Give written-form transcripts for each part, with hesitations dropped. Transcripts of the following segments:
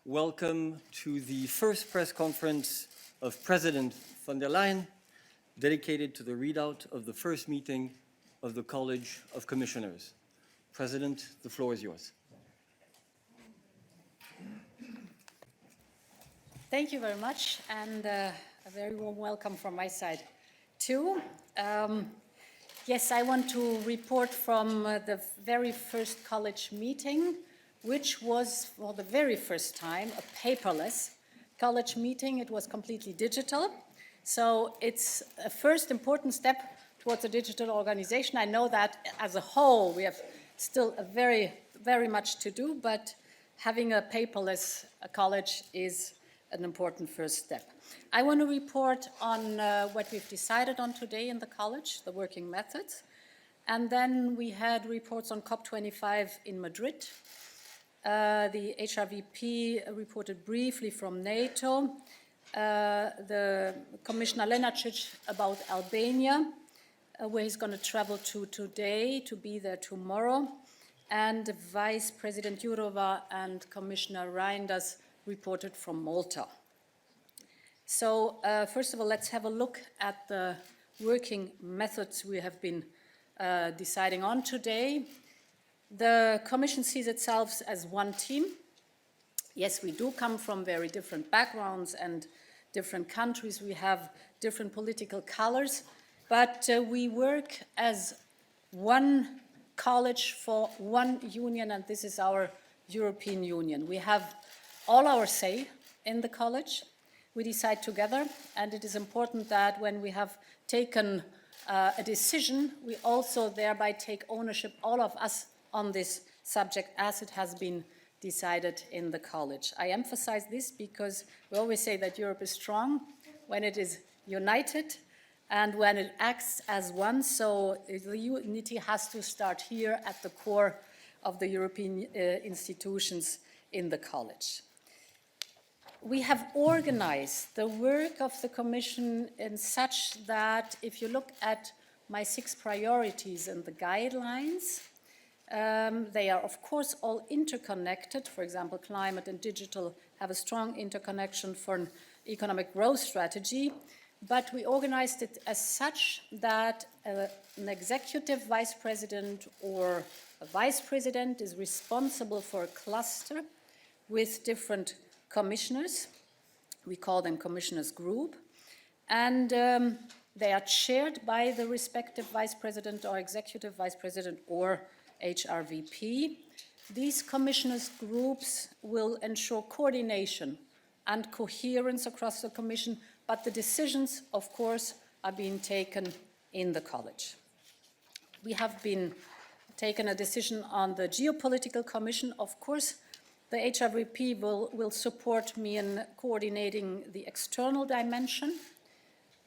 Welcome to the first press conference of President von der Leyen, dedicated to the readout of the first meeting of the College of Commissioners. President, the floor is yours. Thank you very much, and a very warm welcome from my side too. Yes, I want to report from the very first college meeting, which was for the very first time a paperless college meeting. It was completely digital. So it's a first important step towards a digital organization. I know that as a whole we have still a very much to do, but having a paperless college is an important first step. I want to report on what we've decided on today in the college, the working methods. And then we had reports on COP25 in Madrid. The HRVP reported briefly from NATO. The Commissioner Lenarčič about Albania, where he's going to travel to today, to be there tomorrow. And Vice President Jourova and Commissioner Reinders reported from Malta. So first of all, let's have a look at the working methods we have been deciding on today. The Commission sees itself as one team. Yes, we do come from very different backgrounds and different countries. We have different political colors, but we work as one college for one union, and this is our European Union. We have all our say in the college. We decide together, and it is important that when we have taken a decision, we also thereby take ownership, all of us, on this subject as it has been decided in the college. I emphasize this because we always say that Europe is strong when it is united and when it acts as one, so the unity has to start here at the core of the European institutions in the college. We have organized the work of the Commission in such that if you look at my 6 priorities and the guidelines, they are of course all interconnected. For example, climate and digital have a strong interconnection for an economic growth strategy, but we organized it as such that an executive vice president or a vice president is responsible for a cluster with different commissioners. We call them commissioners group, and they are chaired by the respective vice president or executive vice president or HRVP. These commissioners groups will ensure coordination and coherence across the Commission, but the decisions, of course, are being taken in the college. We have been taken a decision on the Geopolitical Commission. Of course, the HRVP will support me in coordinating the external dimension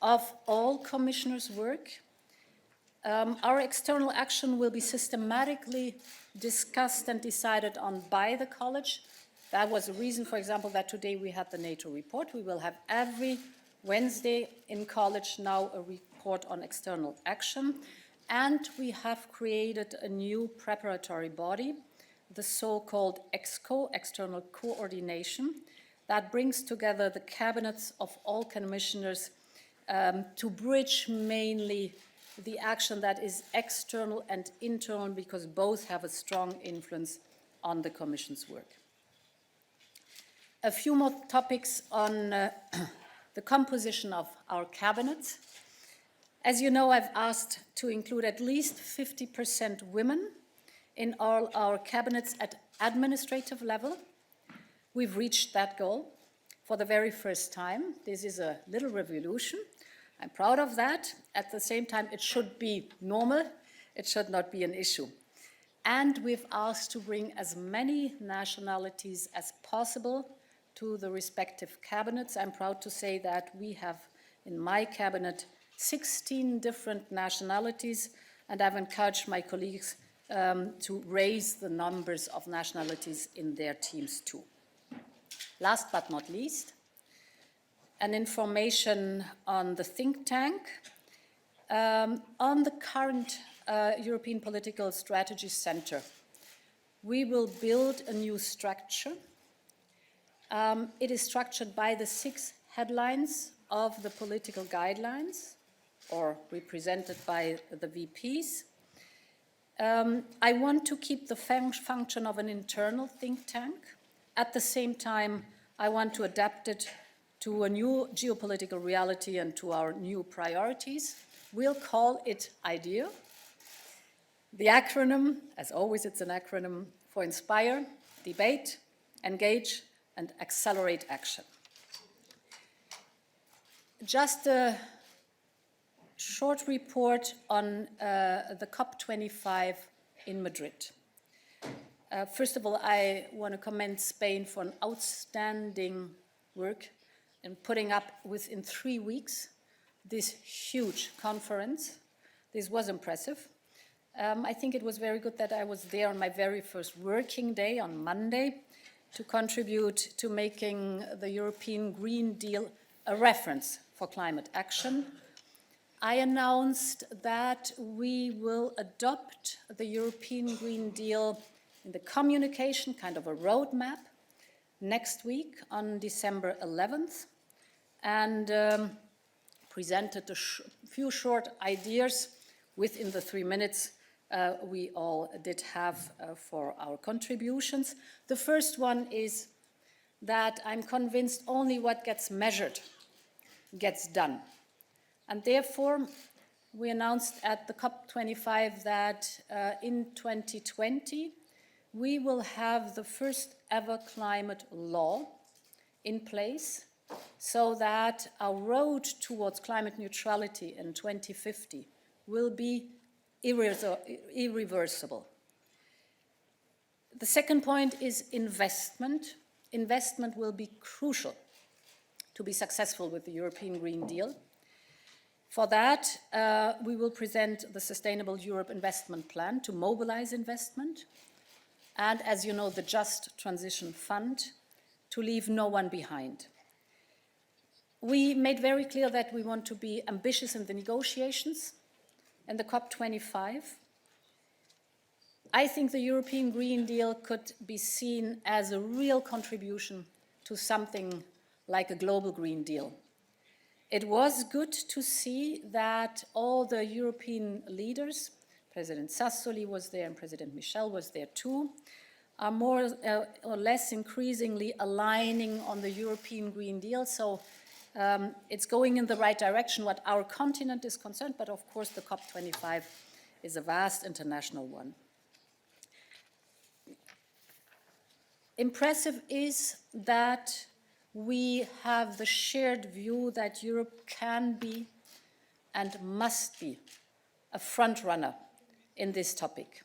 of all commissioners' work. Our external action will be systematically discussed and decided on by the college. That was the reason, for example, that today we had the NATO report. We will have every Wednesday in college now a report on external action. And we have created a new preparatory body, the so-called EXCO, External Coordination, that brings together the cabinets of all commissioners to bridge mainly the action that is external and internal, because both have a strong influence on the Commission's work. A few more topics on the composition of our cabinets. As you know, I've asked to include at least 50% women in all our cabinets at administrative level. We've reached that goal for the very first time. This is a little revolution. I'm proud of that. At the same time, it should be normal. It should not be an issue. And we've asked to bring as many nationalities as possible to the respective cabinets. I'm proud to say that we have in my cabinet 16 different nationalities, and I've encouraged my colleagues to raise the numbers of nationalities in their teams too. Last but not least, an information on the think tank. On the current European Political Strategy Center, we will build a new structure It is structured by the 6 headlines of the political guidelines, or represented by the VPs. I want to keep the function of an internal think tank. At the same time, I want to adapt it to a new geopolitical reality and to our new priorities. We'll call it I.D.E.A. The acronym, as always, it's an acronym for Inspire, Debate, Engage, and Accelerate Action. Just a short report on the COP25 in Madrid. First of all, I want to commend Spain for an outstanding work in putting up within 3 weeks this huge conference. This was impressive. I think it was very good that I was there on my very first working day on Monday to contribute to making the European Green Deal a reference for climate action. I announced that we will adopt the European Green Deal in the communication, kind of a roadmap, next week on December 11th, and presented a few short ideas within the 3 minutes we all did have for our contributions. The first one is that I'm convinced only what gets measured gets done. And therefore, we announced at the COP25 that in 2020, we will have the first ever climate law in place so that our road towards climate neutrality in 2050 will be irreversible. The second point is investment. Investment will be crucial to be successful with the European Green Deal. For that, we will present the Sustainable Europe Investment Plan to mobilize investment, and, as you know, the Just Transition Fund to leave no one behind. We made very clear that we want to be ambitious in the negotiations and the COP25. I think the European Green Deal could be seen as a real contribution to something like a global Green Deal. It was good to see that all the European leaders, President Sassoli was there and President Michel was there too, are more or less increasingly aligning on the European Green Deal. So it's going in the right direction what our continent is concerned, but of course the COP25 is a vast international one. Impressive is that we have the shared view that Europe can be and must be a front runner in this topic.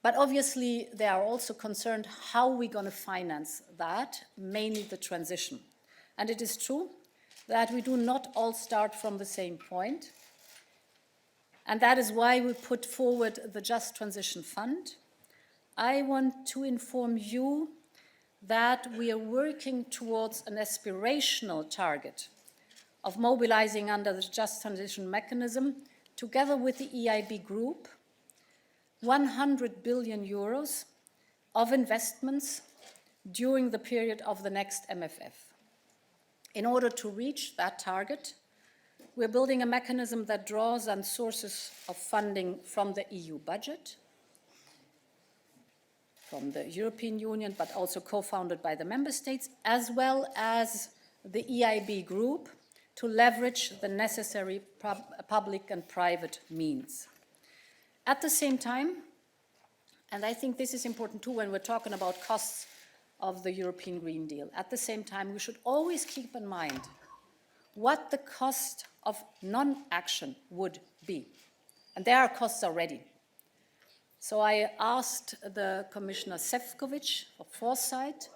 But obviously, they are also concerned how we're going to finance that, mainly the transition. And it is true that we do not all start from the same point. And that is why we put forward the Just Transition Fund. I want to inform you that we are working towards an aspirational target of mobilizing under the Just Transition mechanism, together with the EIB group, 100 billion euros of investments during the period of the next MFF. In order to reach that target, we're building a mechanism that draws on sources of funding from the EU budget, from the European Union, but also co-founded by the member states, as well as the EIB group, to leverage the necessary public and private means. At the same time, and I think this is important too when we're talking about costs of the European Green Deal, at the same time we should always keep in mind what the cost of non-action would be. And there are costs already. So I asked the Commissioner Šefčovič for foresight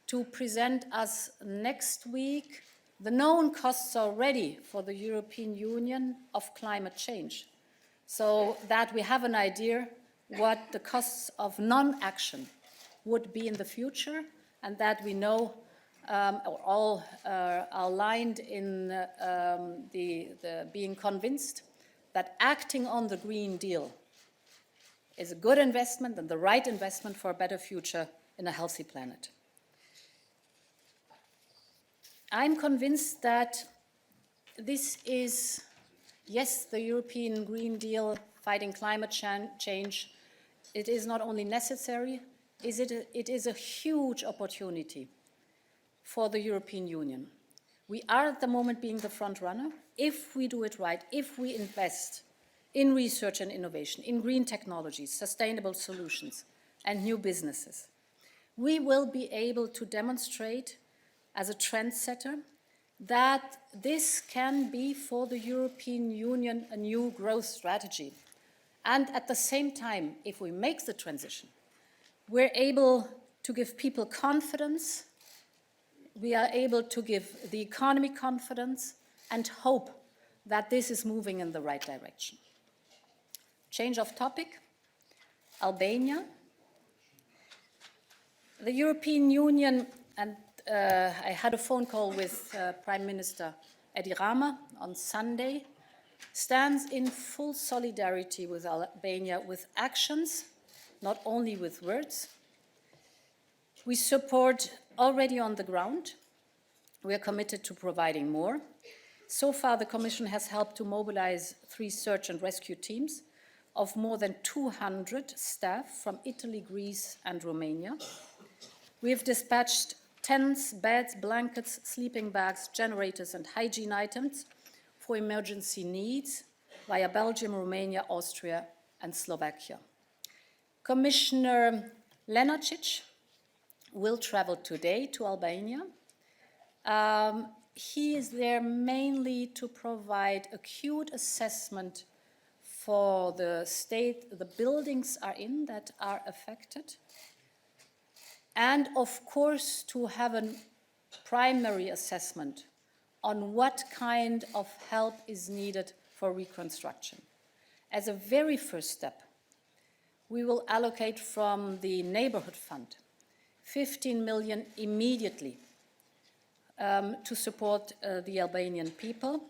to present us next week the known costs already for the European Union of climate change, so that we have an idea what the costs of non-action would be in the future, and that we know or all are aligned in the being convinced that acting on the Green Deal is a good investment and the right investment for a better future in a healthy planet. I'm convinced that this is, yes, the European Green Deal fighting climate change. It is not only necessary, it is a huge opportunity for the European Union. We are at the moment being the front runner. If we do it right, if we invest in research and innovation, in green technologies, sustainable solutions, and new businesses, we will be able to demonstrate as a trendsetter that this can be for the European Union a new growth strategy. And at the same time, if we make the transition, we're able to give people confidence, we are able to give the economy confidence and hope that this is moving in the right direction. Change of topic, Albania. The European Union, and I had a phone call with Prime Minister Edi Rama on Sunday, stands in full solidarity with Albania with actions, not only with words. We support already on the ground. We are committed to providing more. So far, the Commission has helped to mobilize 3 search and rescue teams of more than 200 staff from Italy, Greece, and Romania. We have dispatched tents, beds, blankets, sleeping bags, generators, and hygiene items for emergency needs via Belgium, Romania, Austria, and Slovakia. Commissioner Lenarčič will travel today to Albania. He is there mainly to provide acute assessment for the state the buildings are in that are affected, and of course to have a primary assessment on what kind of help is needed for reconstruction. As a very first step, we will allocate from the Neighborhood Fund 15 million immediately to support the Albanian people.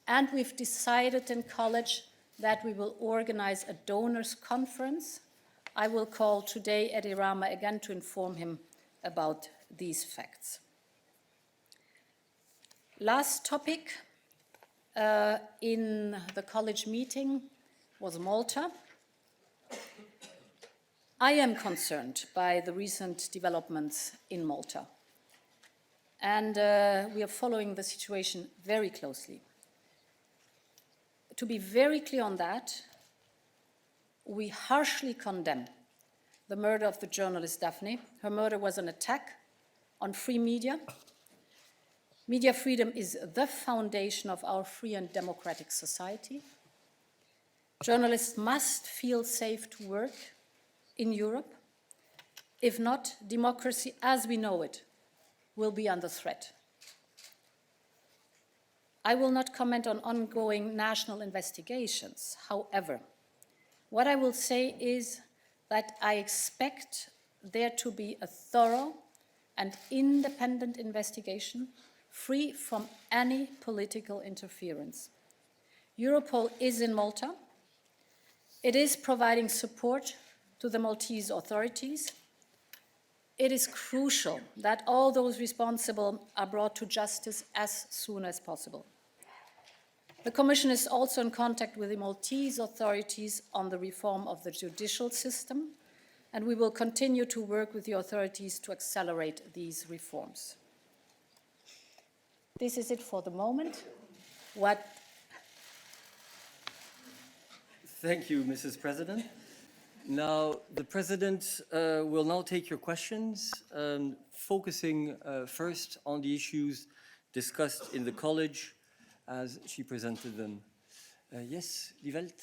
And we've decided in college that we will organize a donors conference. I will call today Edi Rama again to inform him about these facts. Last topic in the college meeting was Malta. I am concerned by the recent developments in Malta, and we are following the situation very closely. To be very clear on that, we harshly condemn the murder of the journalist Daphne. Her murder was an attack on free media. Media freedom is the foundation of our free and democratic society. Journalists must feel safe to work in Europe. If not, democracy as we know it will be under threat. I will not comment on ongoing national investigations. However, what I will say is that I expect there to be a thorough and independent investigation free from any political interference. Europol is in Malta. It is providing support to the Maltese authorities. It is crucial that all those responsible are brought to justice as soon as possible. The Commission is also in contact with the Maltese authorities on the reform of the judicial system, and we will continue to work with the authorities to accelerate these reforms. This is it for the moment. Thank you, Mrs. President. Now, the President will now take your questions, focusing first on the issues discussed in the College as she presented them. Yes, Die Welt.